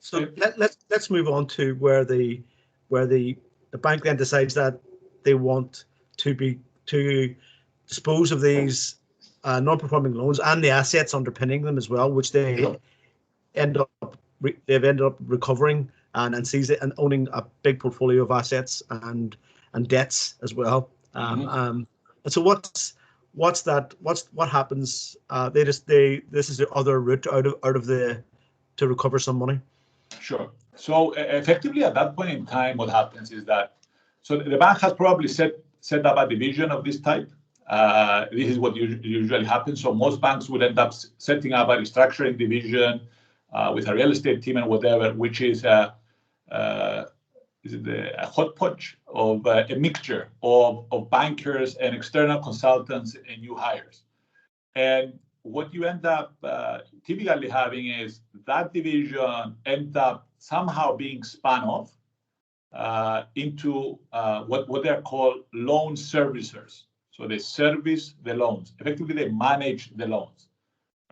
So let's move on to where the bank then decides that they want to dispose of these non-performing loans and the assets underpinning them as well, which they've ended up recovering and seize it and owning a big portfolio of assets and debts as well. And so what happens? This is the other route out of to recover some money. Sure. So effectively, at that point in time, what happens is that the bank has probably set up a division of this type. This is what usually happens. So most banks would end up setting up a restructuring division with a real estate team and whatever, which is a hodgepodge of a mixture of bankers and external consultants and new hires. And what you end up typically having is that division end up somehow being spun off into what they're called loan servicers. So they service the loans. Effectively, they manage the loans,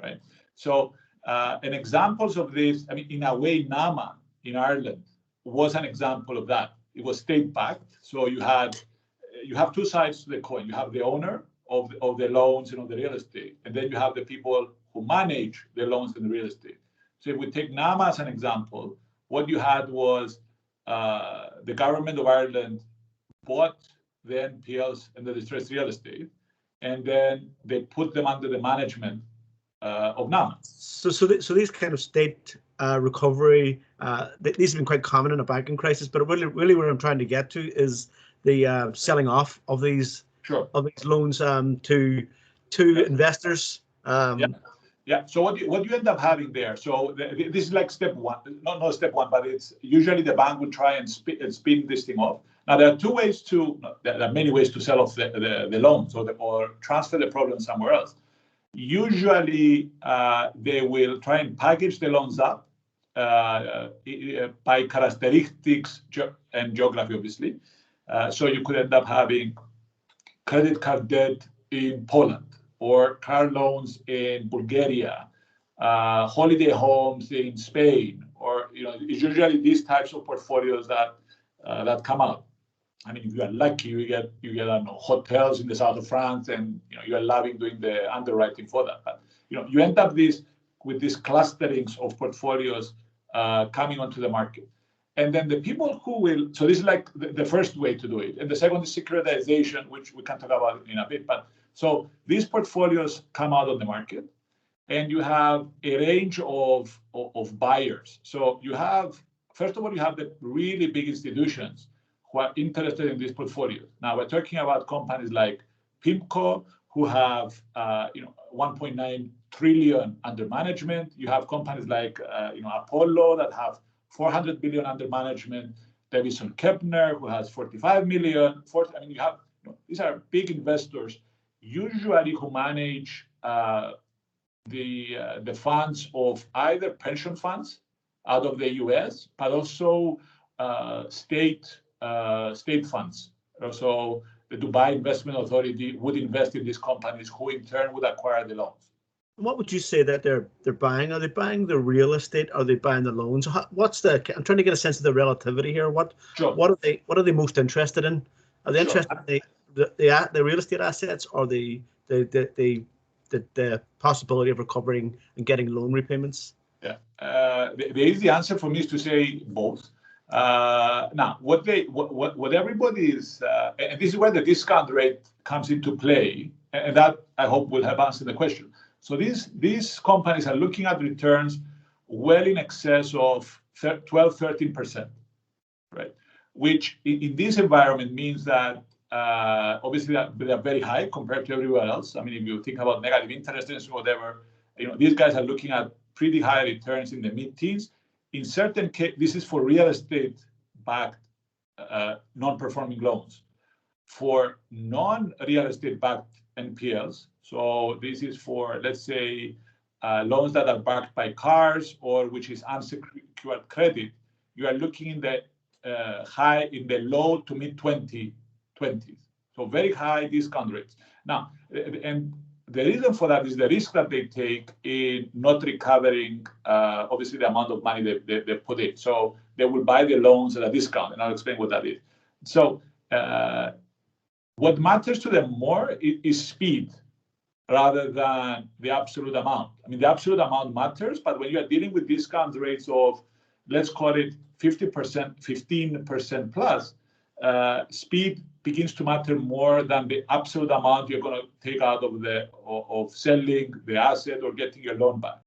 right? So and examples of this, I mean, in a way, Nama in Ireland was an example of that. It was state-backed. So you have two sides to the coin. You have the owner of the loans and of the real estate, and then you have the people who manage the loans and the real estate. So if we take Nama as an example, what you had was the government of Ireland bought the NPLs and the distressed real estate, and then they put them under the management of Nama. So these kind of state recovery, these have been quite common in a banking crisis. But really, what I'm trying to get to is the selling off of these loans to investors. Yeah. So what you end up having there. So this is like step one, not step one, but it's usually the bank will try and spin this thing off. Now there are many ways to sell off the loans or transfer the problem somewhere else. Usually they will try and package the loans up by characteristics and geography, obviously. So you could end up having credit card debt in Poland, or car loans in Bulgaria, holiday homes in Spain, or it's usually these types of portfolios that come out. I mean, if you are lucky, you get hotels in the south of France, and you are loving doing the underwriting for that. But you end up with these clusterings of portfolios coming onto the market. And then the people who will, so this is like the first way to do it. And the second is securitization, which we can talk about in a bit. But so these portfolios come out on the market, and you have a range of buyers. So you have, first of all, you have the really big institutions who are interested in these portfolios. Now we're talking about companies like PIMCO, who have 1.9 trillion under management. You have companies like Apollo that have 400 billion under management. Davison Kepner, who has 45 million. You have these are big investors, usually who manage the funds of either pension funds out of the US, but also state funds. So the Dubai Investment Authority would invest in these companies, who in turn would acquire the loans. What would you say that they're buying? Are they buying the real estate? Are they buying the loans? I'm trying to get a sense of the relativity here. What are they most interested in? Are they interested in the real estate assets, or the possibility of recovering and getting loan repayments? Yeah, the easy answer for me is to say both. Now, what everybody is, and this is where the discount rate comes into play, and that I hope will have answered the question. So these companies are looking at returns well in excess of 12-13%, right? Which in this environment means that obviously they are very high compared to everywhere else. I mean, if you think about negative interest rates or whatever, these guys are looking at pretty high returns in the mid-teens. In certain cases, this is for real estate-backed non-performing loans. For non-real estate-backed NPLs, so this is for, let's say, loans that are backed by cars or which is unsecured credit, you are looking in the low to mid 20s. So very high discount rates. Now, and the reason for that is the risk that they take in not recovering, obviously, the amount of money they put in. So they will buy the loans at a discount, and I'll explain what that is. So what matters to them more is speed rather than the absolute amount. I mean, the absolute amount matters, but when you are dealing with discount rates of, let's call it 50%, 15% plus, speed begins to matter more than the absolute amount you're going to take out of selling the asset or getting your loan back.